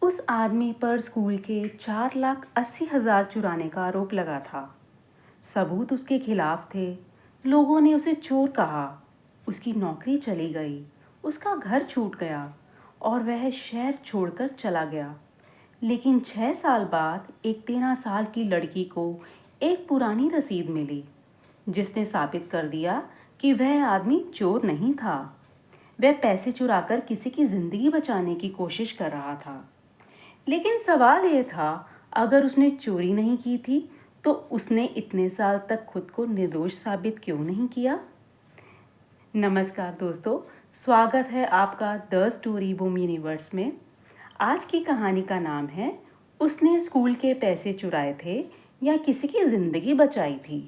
उस आदमी पर स्कूल के 4,80,000 चुराने का आरोप लगा था। सबूत उसके खिलाफ थे। लोगों ने उसे चोर कहा। उसकी नौकरी चली गई, उसका घर छूट गया और वह शहर छोड़कर चला गया। लेकिन 6 साल बाद एक 13 साल की लड़की को एक पुरानी रसीद मिली जिसने साबित कर दिया कि वह आदमी चोर नहीं था। वह पैसे चुराकर किसी की जिंदगी बचाने की कोशिश कर रहा था। लेकिन सवाल ये था, अगर उसने चोरी नहीं की थी तो उसने इतने साल तक खुद को निर्दोष साबित क्यों नहीं किया। नमस्कार दोस्तों, स्वागत है आपका द स्टोरी बूम यूनिवर्स में। आज की कहानी का नाम है उसने स्कूल के पैसे चुराए थे या किसी की जिंदगी बचाई थी।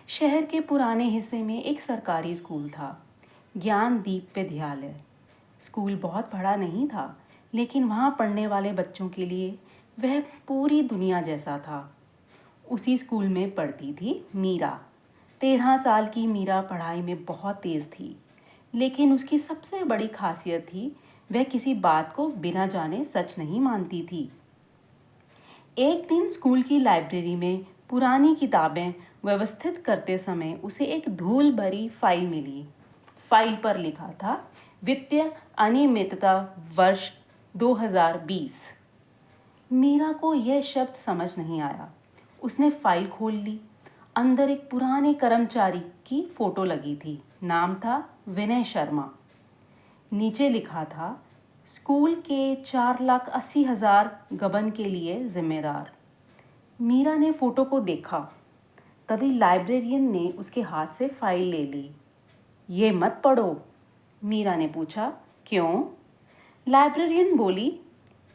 शहर के पुराने हिस्से में एक सरकारी स्कूल था, ज्ञानदीप विद्यालय। स्कूल बहुत बड़ा नहीं था, लेकिन वहाँ पढ़ने वाले बच्चों के लिए वह पूरी दुनिया जैसा था। उसी स्कूल में पढ़ती थी मीरा। 13 साल की मीरा पढ़ाई में बहुत तेज़ थी, लेकिन उसकी सबसे बड़ी खासियत थी, वह किसी बात को बिना जाने सच नहीं मानती थी। एक दिन स्कूल की लाइब्रेरी में पुरानी किताबें व्यवस्थित करते समय उसे एक धूल भरी फाइल मिली। फाइल पर लिखा था, वित्तीय अनियमितता वर्ष 2020। मीरा को यह शब्द समझ नहीं आया। उसने फाइल खोल ली। अंदर एक पुराने कर्मचारी की फोटो लगी थी। नाम था विनय शर्मा। नीचे लिखा था, स्कूल के 4,80,000 गबन के लिए जिम्मेदार। मीरा ने फोटो को देखा। तभी लाइब्रेरियन ने उसके हाथ से फाइल ले ली। ये मत पढ़ो, मीरा ने पूछा। क्यों? लाइब्रेरियन बोली,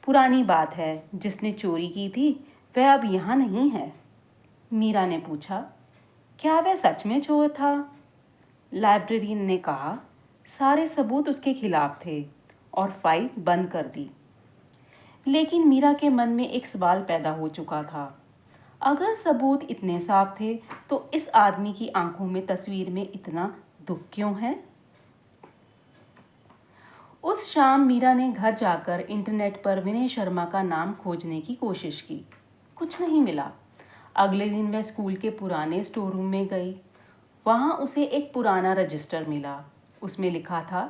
पुरानी बात है, जिसने चोरी की थी वह अब यहाँ नहीं है। मीरा ने पूछा, क्या वह सच में चोर था? लाइब्रेरियन ने कहा, सारे सबूत उसके खिलाफ थे, और फाइल बंद कर दी। लेकिन मीरा के मन में एक सवाल पैदा हो चुका था। अगर सबूत इतने साफ थे तो इस आदमी की आंखों में तस्वीर में इतना दुख क्यों है? उस शाम मीरा ने घर जाकर इंटरनेट पर विनय शर्मा का नाम खोजने की कोशिश की। कुछ नहीं मिला। अगले दिन वह स्कूल के पुराने स्टोर रूम में गई। वहाँ उसे एक पुराना रजिस्टर मिला। उसमें लिखा था,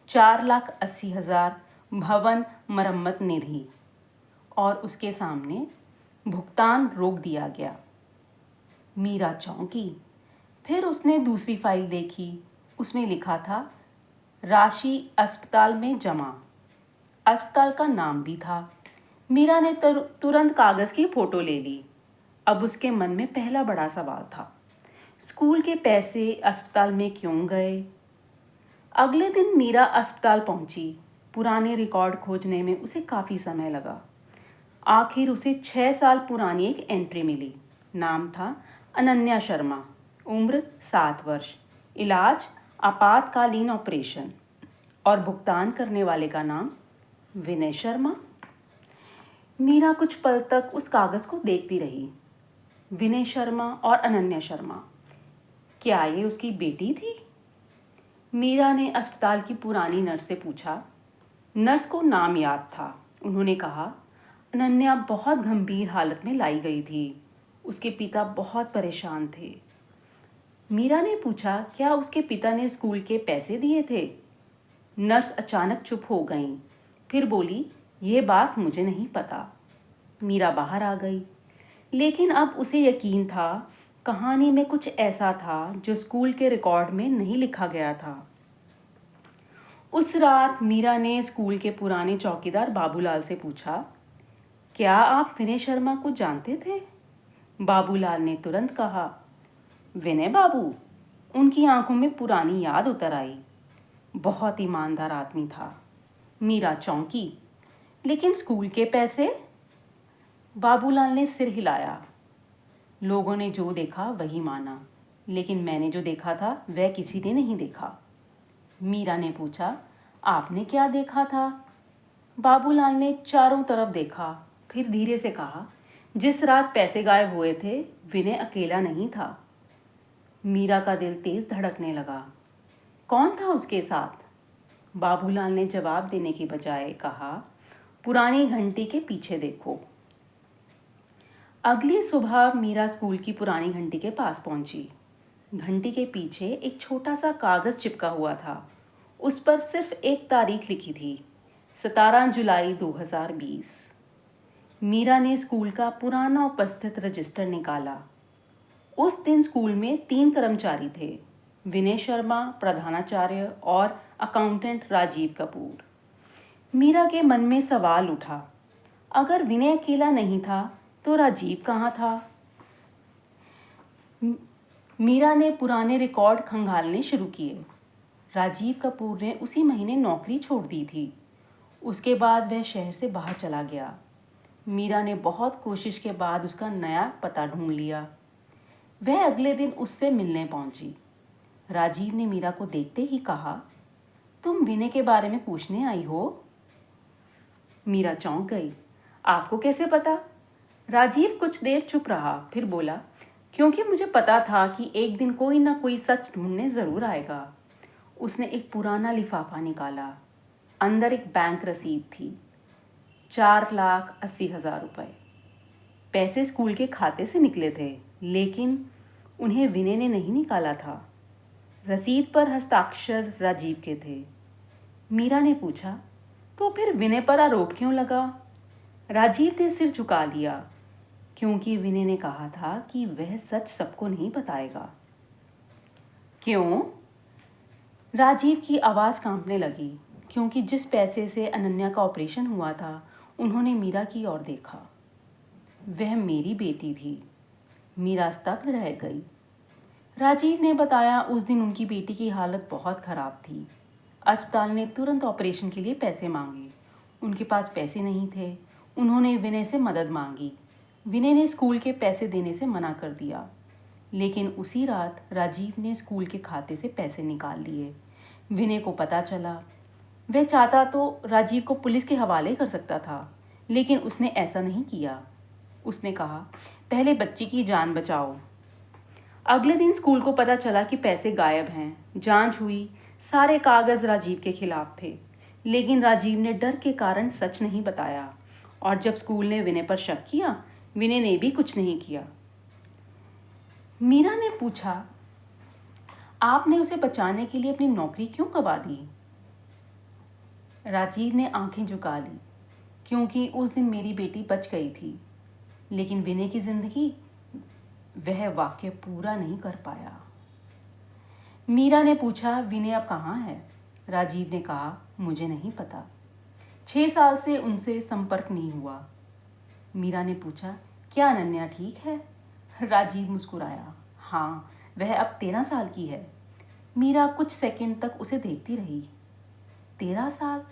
4,80,000 भवन मरम्मत निधि, और उसके सामने भुगतान रोक दिया गया। मीरा चौंकी। फिर उसने दूसरी फाइल देखी। उसमें लिखा था, राशि अस्पताल में जमा। अस्पताल का नाम भी था। मीरा ने तुरंत कागज़ की फ़ोटो ले ली। अब उसके मन में पहला बड़ा सवाल था, स्कूल के पैसे अस्पताल में क्यों गए? अगले दिन मीरा अस्पताल पहुंची। पुराने रिकॉर्ड खोजने में उसे काफ़ी समय लगा। आखिर उसे 6 साल पुरानी एक एंट्री मिली। नाम था अनन्या शर्मा। उम्र 7 वर्ष। इलाज आपातकालीन ऑपरेशन। और भुगतान करने वाले का नाम विनय शर्मा। मीरा कुछ पल तक उस कागज़ को देखती रही। विनय शर्मा और अनन्या शर्मा, क्या ये उसकी बेटी थी? मीरा ने अस्पताल की पुरानी नर्स से पूछा। नर्स को नाम याद था। उन्होंने कहा, अनन्या बहुत गंभीर हालत में लाई गई थी। उसके पिता बहुत परेशान थे। मीरा ने पूछा, क्या उसके पिता ने स्कूल के पैसे दिए थे? नर्स अचानक चुप हो गईं। फिर बोली, ये बात मुझे नहीं पता। मीरा बाहर आ गई। लेकिन अब उसे यकीन था, कहानी में कुछ ऐसा था जो स्कूल के रिकॉर्ड में नहीं लिखा गया था। उस रात मीरा ने स्कूल के पुराने चौकीदार बाबूलाल से पूछा, क्या आप विनय शर्मा को जानते थे? बाबूलाल ने तुरंत कहा, विनय बाबू? उनकी आंखों में पुरानी याद उतर आई। बहुत ईमानदार आदमी था। मीरा चौंकी। लेकिन स्कूल के पैसे? बाबूलाल ने सिर हिलाया। लोगों ने जो देखा वही माना, लेकिन मैंने जो देखा था वह किसी ने नहीं देखा। मीरा ने पूछा, आपने क्या देखा था? बाबूलाल ने चारों तरफ देखा, फिर धीरे से कहा, जिस रात पैसे गायब हुए थे विनय अकेला नहीं था। मीरा का दिल तेज धड़कने लगा। कौन था उसके साथ? बाबूलाल ने जवाब देने की बजाय कहा, पुरानी घंटी के पीछे देखो। अगली सुबह मीरा स्कूल की पुरानी घंटी के पास पहुंची। घंटी के पीछे एक छोटा सा कागज चिपका हुआ था। उस पर सिर्फ एक तारीख लिखी थी, 17 जुलाई 2020। मीरा ने स्कूल का पुराना उपस्थित रजिस्टर निकाला। उस दिन स्कूल में 3 कर्मचारी थे, विनय शर्मा, प्रधानाचार्य और अकाउंटेंट राजीव कपूर। मीरा के मन में सवाल उठा, अगर विनय अकेला नहीं था तो राजीव कहाँ था? मीरा ने पुराने रिकॉर्ड खंगालने शुरू किए। राजीव कपूर ने उसी महीने नौकरी छोड़ दी थी। उसके बाद वह शहर से बाहर चला गया। मीरा ने बहुत कोशिश के बाद उसका नया पता ढूंढ लिया। वह अगले दिन उससे मिलने पहुंची। राजीव ने मीरा को देखते ही कहा, तुम विनय के बारे में पूछने आई हो? मीरा चौंक गई। आपको कैसे पता? राजीव कुछ देर चुप रहा, फिर बोला, क्योंकि मुझे पता था कि एक दिन कोई ना कोई सच ढूंढने ज़रूर आएगा। उसने एक पुराना लिफाफा निकाला। अंदर एक बैंक रसीद थी, 4,80,000 रुपये। पैसे स्कूल के खाते से निकले थे, लेकिन उन्हें विनय ने नहीं निकाला था। रसीद पर हस्ताक्षर राजीव के थे। मीरा ने पूछा, तो फिर विनय पर आरोप क्यों लगा? राजीव ने सिर झुका लिया, क्योंकि विनय ने कहा था कि वह सच सबको नहीं बताएगा। क्यों? राजीव की आवाज़ कांपने लगी, क्योंकि जिस पैसे से अनन्या का ऑपरेशन हुआ था, उन्होंने मीरा की ओर देखा। वह मेरी बेटी थी। मीरा स्तब्ध रह गई। राजीव ने बताया, उस दिन उनकी बेटी की हालत बहुत ख़राब थी। अस्पताल ने तुरंत ऑपरेशन के लिए पैसे मांगे। उनके पास पैसे नहीं थे। उन्होंने विनय से मदद मांगी। विनय ने स्कूल के पैसे देने से मना कर दिया, लेकिन उसी रात राजीव ने स्कूल के खाते से पैसे निकाल लिए। विनय को पता चला। वह चाहता तो राजीव को पुलिस के हवाले कर सकता था, लेकिन उसने ऐसा नहीं किया। उसने कहा, पहले बच्ची की जान बचाओ। अगले दिन स्कूल को पता चला कि पैसे गायब हैं। जांच हुई, सारे कागज़ राजीव के खिलाफ थे, लेकिन राजीव ने डर के कारण सच नहीं बताया। और जब स्कूल ने विनय पर शक किया, विनय ने भी कुछ नहीं किया। मीरा ने पूछा, आपने उसे बचाने के लिए अपनी नौकरी क्यों गंवा दी? राजीव ने आंखें झुका ली, क्योंकि उस दिन मेरी बेटी बच गई थी, लेकिन विनय की जिंदगी वह वाक्य पूरा नहीं कर पाया। मीरा ने पूछा, विनय अब कहाँ है? राजीव ने कहा, मुझे नहीं पता। 6 साल से उनसे संपर्क नहीं हुआ। मीरा ने पूछा, क्या अनन्या ठीक है? राजीव मुस्कुराया, हाँ, वह अब 13 साल की है। मीरा कुछ सेकंड तक उसे देखती रही। 13 साल?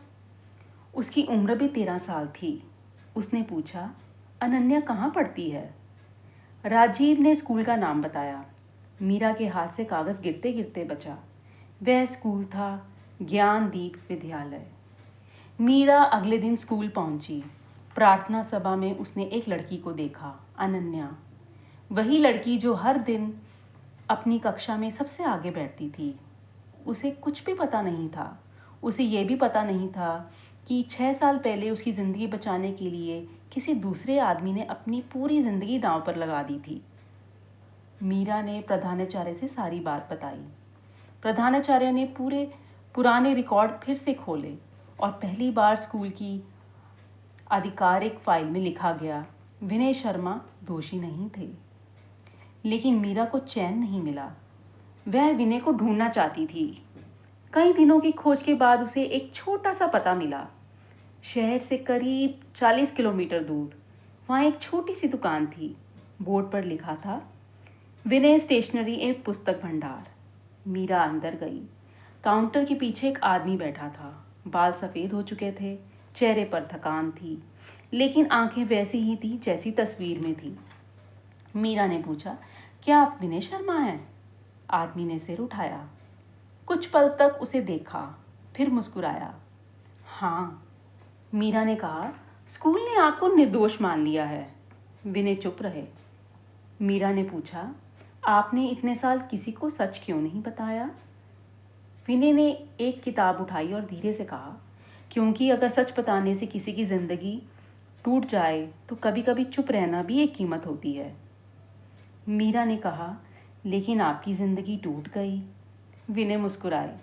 उसकी उम्र भी 13 साल थी। उसने पूछा, अनन्या कहाँ पढ़ती है? राजीव ने स्कूल का नाम बताया। मीरा के हाथ से कागज़ गिरते गिरते बचा। वह स्कूल था ज्ञानदीप विद्यालय। मीरा अगले दिन स्कूल पहुंची। प्रार्थना सभा में उसने एक लड़की को देखा, अनन्या। वही लड़की जो हर दिन अपनी कक्षा में सबसे आगे बैठती थी। उसे कुछ भी पता नहीं था। उसे ये भी पता नहीं था कि 6 साल पहले उसकी ज़िंदगी बचाने के लिए किसी दूसरे आदमी ने अपनी पूरी ज़िंदगी दांव पर लगा दी थी। मीरा ने प्रधानाचार्य से सारी बात बताई। प्रधानाचार्य ने पुराने रिकॉर्ड फिर से खोले और पहली बार स्कूल की आधिकारिक फाइल में लिखा गया, विनय शर्मा दोषी नहीं थे। लेकिन मीरा को चैन नहीं मिला। वह विनय को ढूंढना चाहती थी। कई दिनों की खोज के बाद उसे एक छोटा सा पता मिला। शहर से करीब 40 किलोमीटर दूर वहाँ एक छोटी सी दुकान थी। बोर्ड पर लिखा था, विनय स्टेशनरी एवं पुस्तक भंडार। मीरा अंदर गई। काउंटर के पीछे एक आदमी बैठा था। बाल सफ़ेद हो चुके थे, चेहरे पर थकान थी, लेकिन आंखें वैसी ही थी जैसी तस्वीर में थी। मीरा ने पूछा, क्या आप विनय शर्मा हैं? आदमी ने सिर उठाया। कुछ पल तक उसे देखा, फिर मुस्कुराया। हाँ। मीरा ने कहा, स्कूल ने आपको निर्दोष मान लिया है। विनय चुप रहे। मीरा ने पूछा, आपने इतने साल किसी को सच क्यों नहीं बताया? विनय ने एक किताब उठाई और धीरे से कहा, क्योंकि अगर सच बताने से किसी की ज़िंदगी टूट जाए तो कभी कभी चुप रहना भी एक कीमत होती है। मीरा ने कहा, लेकिन आपकी ज़िंदगी टूट गई। विनय मुस्कुराए,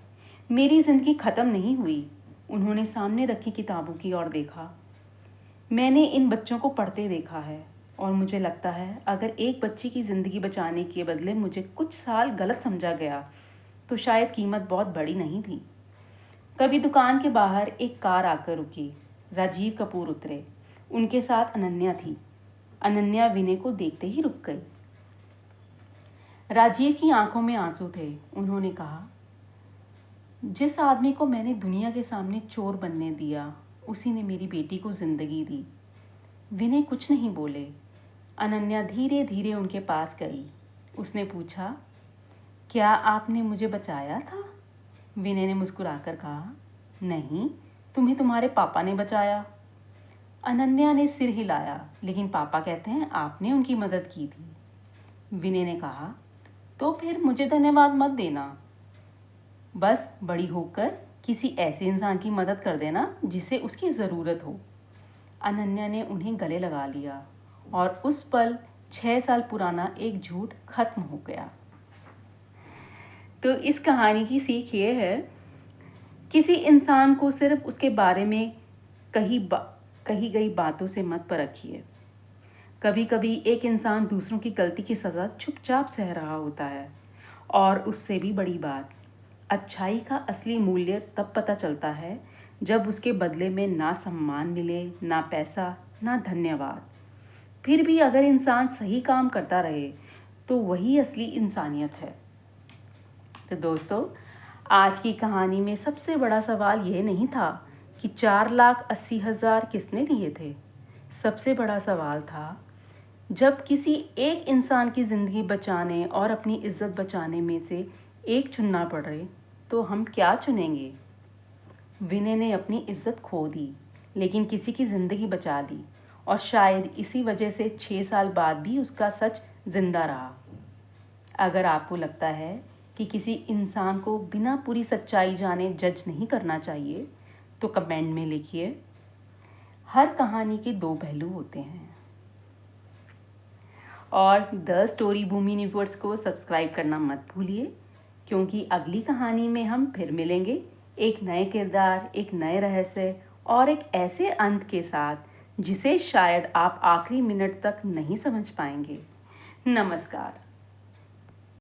मेरी ज़िंदगी ख़त्म नहीं हुई। उन्होंने सामने रखी किताबों की ओर देखा। मैंने इन बच्चों को पढ़ते देखा है और मुझे लगता है अगर एक बच्ची की ज़िंदगी बचाने के बदले मुझे कुछ साल गलत समझा गया तो शायद कीमत बहुत बड़ी नहीं थी। तभी दुकान के बाहर एक कार आकर रुकी। राजीव कपूर उतरे। उनके साथ अनन्या थी। अनन्या विनय को देखते ही रुक गई। राजीव की आंखों में आंसू थे। उन्होंने कहा, जिस आदमी को मैंने दुनिया के सामने चोर बनने दिया उसी ने मेरी बेटी को जिंदगी दी। विनय कुछ नहीं बोले। अनन्या धीरे धीरे उनके पास गई। उसने पूछा, क्या आपने मुझे बचाया था? विनय ने मुस्कुराकर कहा, नहीं, तुम्हें तुम्हारे पापा ने बचाया। अनन्या ने सिर हिलाया, लेकिन पापा कहते हैं आपने उनकी मदद की थी। विनय ने कहा, तो फिर मुझे धन्यवाद मत देना। बस बड़ी होकर किसी ऐसे इंसान की मदद कर देना जिसे उसकी ज़रूरत हो। अनन्या ने उन्हें गले लगा लिया और उस पल 6 साल पुराना एक झूठ खत्म हो गया। तो इस कहानी की सीख ये है, किसी इंसान को सिर्फ उसके बारे में कही गई बातों से मत परखिए। कभी कभी एक इंसान दूसरों की गलती की सज़ा चुपचाप सह रहा होता है। और उससे भी बड़ी बात, अच्छाई का असली मूल्य तब पता चलता है जब उसके बदले में ना सम्मान मिले, ना पैसा, ना धन्यवाद। फिर भी अगर इंसान सही काम करता रहे तो वही असली इंसानियत है। तो दोस्तों, आज की कहानी में सबसे बड़ा सवाल यह नहीं था कि 4,80,000 किसने दिए थे। सबसे बड़ा सवाल था, जब किसी एक इंसान की ज़िंदगी बचाने और अपनी इज्जत बचाने में से एक चुनना पड़े तो हम क्या चुनेंगे। विनय ने अपनी इज्जत खो दी, लेकिन किसी की ज़िंदगी बचा ली और शायद इसी वजह से 6 साल बाद भी उसका सच जिंदा रहा। अगर आपको लगता है कि किसी इंसान को बिना पूरी सच्चाई जाने जज नहीं करना चाहिए तो कमेंट में लिखिए। हर कहानी के 2 पहलू होते हैं। और द स्टोरी बूम यूनिवर्स को सब्सक्राइब करना मत भूलिए, क्योंकि अगली कहानी में हम फिर मिलेंगे एक नए किरदार, एक नए रहस्य और एक ऐसे अंत के साथ जिसे शायद आप आखिरी मिनट तक नहीं समझ पाएंगे। नमस्कार।